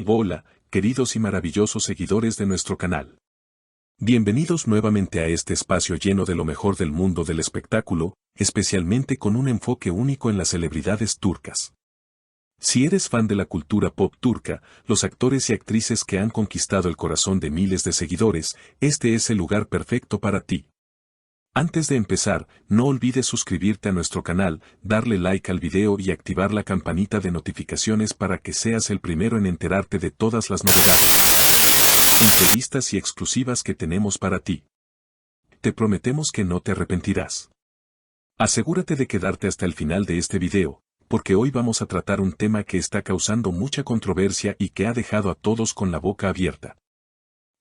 Hola, queridos y maravillosos seguidores de nuestro canal. Bienvenidos nuevamente a este espacio lleno de lo mejor del mundo del espectáculo, especialmente con un enfoque único en las celebridades turcas. Si eres fan de la cultura pop turca, los actores y actrices que han conquistado el corazón de miles de seguidores, este es el lugar perfecto para ti. Antes de empezar, no olvides suscribirte a nuestro canal, darle like al video y activar la campanita de notificaciones para que seas el primero en enterarte de todas las novedades, entrevistas y exclusivas que tenemos para ti. Te prometemos que no te arrepentirás. Asegúrate de quedarte hasta el final de este video, porque hoy vamos a tratar un tema que está causando mucha controversia y que ha dejado a todos con la boca abierta.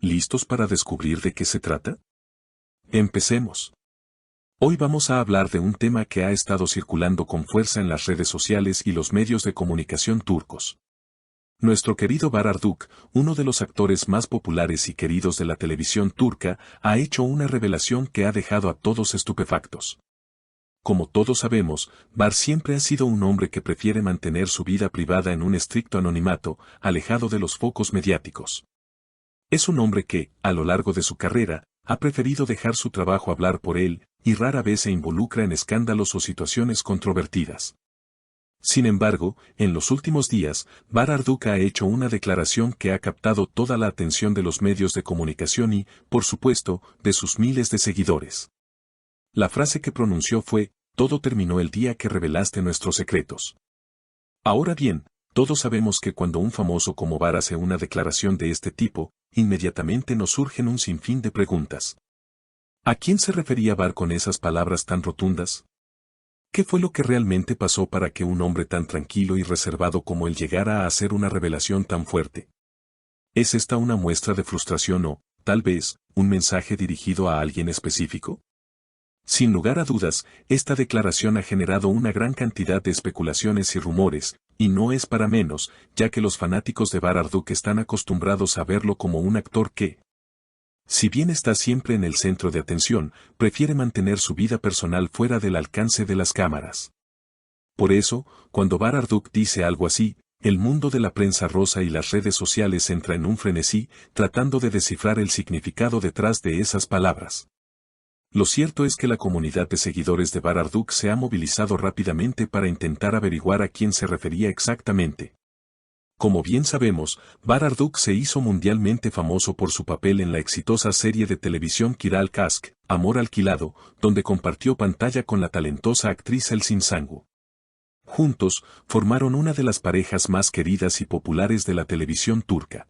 ¿Listos para descubrir de qué se trata? Empecemos. Hoy vamos a hablar de un tema que ha estado circulando con fuerza en las redes sociales y los medios de comunicación turcos. Nuestro querido Bahar Arduç, uno de los actores más populares y queridos de la televisión turca, ha hecho una revelación que ha dejado a todos estupefactos. Como todos sabemos, Bahar siempre ha sido un hombre que prefiere mantener su vida privada en un estricto anonimato, alejado de los focos mediáticos. Es un hombre que, a lo largo de su carrera, ha preferido dejar su trabajo hablar por él, y rara vez se involucra en escándalos o situaciones controvertidas. Sin embargo, en los últimos días, Bahar Arduç ha hecho una declaración que ha captado toda la atención de los medios de comunicación y, por supuesto, de sus miles de seguidores. La frase que pronunció fue: "Todo terminó el día que revelaste nuestros secretos". Ahora bien, todos sabemos que cuando un famoso como Bahar hace una declaración de este tipo, inmediatamente nos surgen un sinfín de preguntas. ¿A quién se refería Bahar con esas palabras tan rotundas? ¿Qué fue lo que realmente pasó para que un hombre tan tranquilo y reservado como él llegara a hacer una revelación tan fuerte? ¿Es esta una muestra de frustración o, tal vez, un mensaje dirigido a alguien específico? Sin lugar a dudas, esta declaración ha generado una gran cantidad de especulaciones y rumores, y no es para menos, ya que los fanáticos de Bahar Arduç están acostumbrados a verlo como un actor que, si bien está siempre en el centro de atención, prefiere mantener su vida personal fuera del alcance de las cámaras. Por eso, cuando Bahar Arduç dice algo así, el mundo de la prensa rosa y las redes sociales entra en un frenesí, tratando de descifrar el significado detrás de esas palabras. Lo cierto es que la comunidad de seguidores de Bahar Arduç se ha movilizado rápidamente para intentar averiguar a quién se refería exactamente. Como bien sabemos, Bahar Arduç se hizo mundialmente famoso por su papel en la exitosa serie de televisión Kiral Kask, Amor Alquilado, donde compartió pantalla con la talentosa actriz Elçin Sangu. Juntos, formaron una de las parejas más queridas y populares de la televisión turca.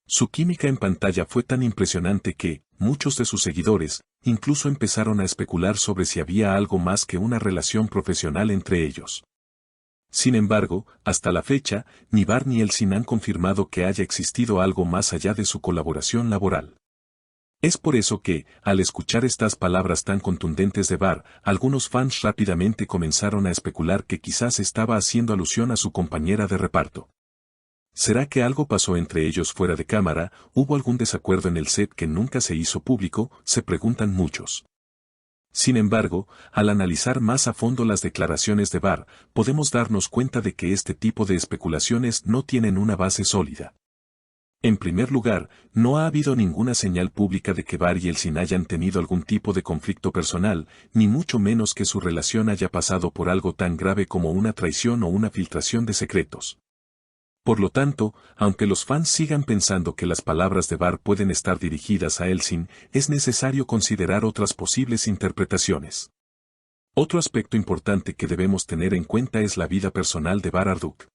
Su química en pantalla fue tan impresionante que, muchos de sus seguidores, incluso empezaron a especular sobre si había algo más que una relación profesional entre ellos. Sin embargo, hasta la fecha, ni Bahar ni Elçin han confirmado que haya existido algo más allá de su colaboración laboral. Es por eso que, al escuchar estas palabras tan contundentes de Bahar, algunos fans rápidamente comenzaron a especular que quizás estaba haciendo alusión a su compañera de reparto. ¿Será que algo pasó entre ellos fuera de cámara? ¿Hubo algún desacuerdo en el set que nunca se hizo público?, se preguntan muchos. Sin embargo, al analizar más a fondo las declaraciones de Bahar, podemos darnos cuenta de que este tipo de especulaciones no tienen una base sólida. En primer lugar, no ha habido ninguna señal pública de que Bahar y Elçin hayan tenido algún tipo de conflicto personal, ni mucho menos que su relación haya pasado por algo tan grave como una traición o una filtración de secretos. Por lo tanto, aunque los fans sigan pensando que las palabras de Bahar pueden estar dirigidas a Elçin, es necesario considerar otras posibles interpretaciones. Otro aspecto importante que debemos tener en cuenta es la vida personal de Bahar Arduç.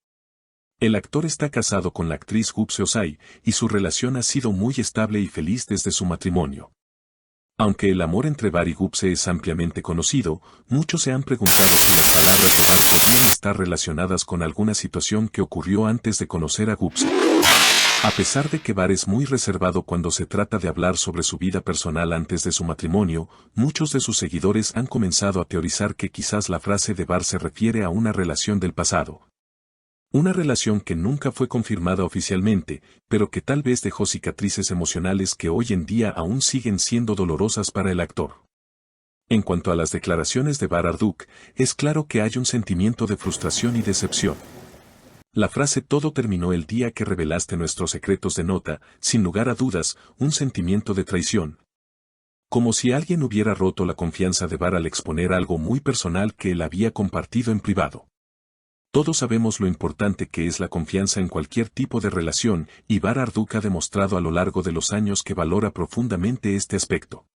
El actor está casado con la actriz Gupse Özay, y su relación ha sido muy estable y feliz desde su matrimonio. Aunque el amor entre Bahar y Gupse es ampliamente conocido, muchos se han preguntado si las palabras de Bahar podrían estar relacionadas con alguna situación que ocurrió antes de conocer a Gupse. A pesar de que Bahar es muy reservado cuando se trata de hablar sobre su vida personal antes de su matrimonio, muchos de sus seguidores han comenzado a teorizar que quizás la frase de Bahar se refiere a una relación del pasado. Una relación que nunca fue confirmada oficialmente, pero que tal vez dejó cicatrices emocionales que hoy en día aún siguen siendo dolorosas para el actor. En cuanto a las declaraciones de Bahar Arduç, es claro que hay un sentimiento de frustración y decepción. La frase "todo terminó el día que revelaste nuestros secretos" denota, sin lugar a dudas, un sentimiento de traición. Como si alguien hubiera roto la confianza de Barr al exponer algo muy personal que él había compartido en privado. Todos sabemos lo importante que es la confianza en cualquier tipo de relación, y Barr Arduk ha demostrado a lo largo de los años que valora profundamente este aspecto.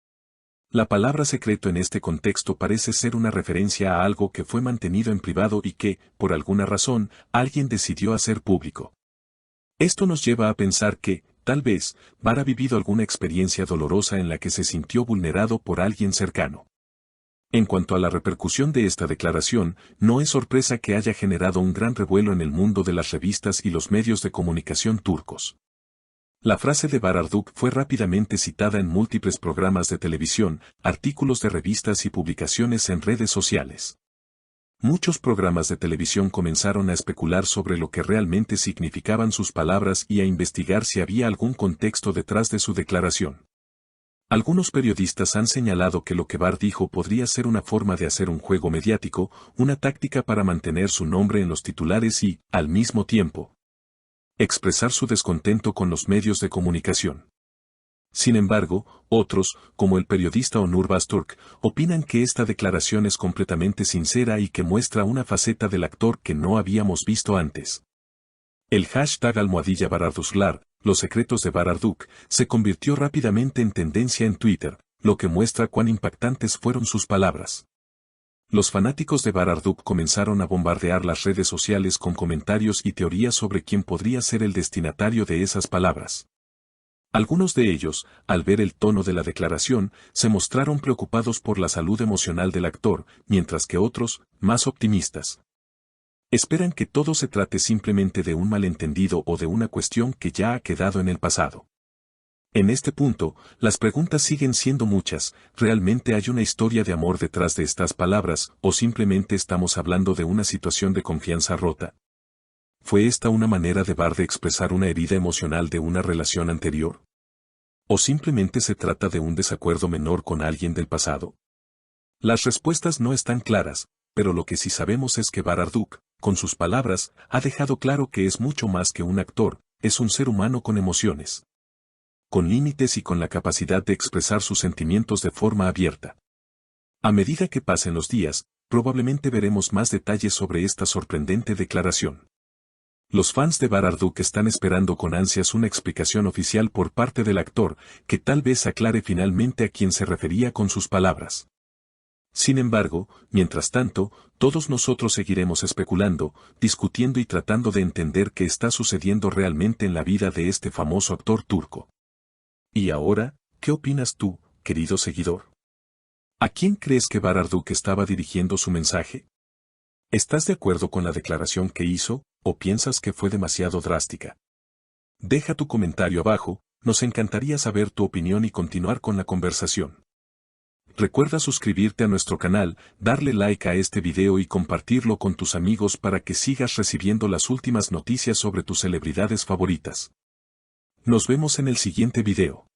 La palabra secreto en este contexto parece ser una referencia a algo que fue mantenido en privado y que, por alguna razón, alguien decidió hacer público. Esto nos lleva a pensar que, tal vez, Barr ha vivido alguna experiencia dolorosa en la que se sintió vulnerado por alguien cercano. En cuanto a la repercusión de esta declaración, no es sorpresa que haya generado un gran revuelo en el mundo de las revistas y los medios de comunicación turcos. La frase de Barr Arduk fue rápidamente citada en múltiples programas de televisión, artículos de revistas y publicaciones en redes sociales. Muchos programas de televisión comenzaron a especular sobre lo que realmente significaban sus palabras y a investigar si había algún contexto detrás de su declaración. Algunos periodistas han señalado que lo que Barr dijo podría ser una forma de hacer un juego mediático, una táctica para mantener su nombre en los titulares y, al mismo tiempo, expresar su descontento con los medios de comunicación. Sin embargo, otros, como el periodista Onur Basturk, opinan que esta declaración es completamente sincera y que muestra una faceta del actor que no habíamos visto antes. El hashtag #BarRarduklar, los secretos de Barr Arduk, se convirtió rápidamente en tendencia en Twitter, lo que muestra cuán impactantes fueron sus palabras. Los fanáticos de Barr Arduk comenzaron a bombardear las redes sociales con comentarios y teorías sobre quién podría ser el destinatario de esas palabras. Algunos de ellos, al ver el tono de la declaración, se mostraron preocupados por la salud emocional del actor, mientras que otros, más optimistas, esperan que todo se trate simplemente de un malentendido o de una cuestión que ya ha quedado en el pasado. En este punto, las preguntas siguen siendo muchas. ¿Realmente hay una historia de amor detrás de estas palabras, o simplemente estamos hablando de una situación de confianza rota? ¿Fue esta una manera de Barr de expresar una herida emocional de una relación anterior? ¿O simplemente se trata de un desacuerdo menor con alguien del pasado? Las respuestas no están claras, pero lo que sí sabemos es que Barr Arduk, con sus palabras, ha dejado claro que es mucho más que un actor, es un ser humano con emociones, con límites y con la capacidad de expresar sus sentimientos de forma abierta. A medida que pasen los días, probablemente veremos más detalles sobre esta sorprendente declaración. Los fans de Barr Arduk están esperando con ansias una explicación oficial por parte del actor, que tal vez aclare finalmente a quién se refería con sus palabras. Sin embargo, mientras tanto, todos nosotros seguiremos especulando, discutiendo y tratando de entender qué está sucediendo realmente en la vida de este famoso actor turco. Y ahora, ¿qué opinas tú, querido seguidor? ¿A quién crees que Barr Arduk estaba dirigiendo su mensaje? ¿Estás de acuerdo con la declaración que hizo, o piensas que fue demasiado drástica? Deja tu comentario abajo, nos encantaría saber tu opinión y continuar con la conversación. Recuerda suscribirte a nuestro canal, darle like a este video y compartirlo con tus amigos para que sigas recibiendo las últimas noticias sobre tus celebridades favoritas. Nos vemos en el siguiente video.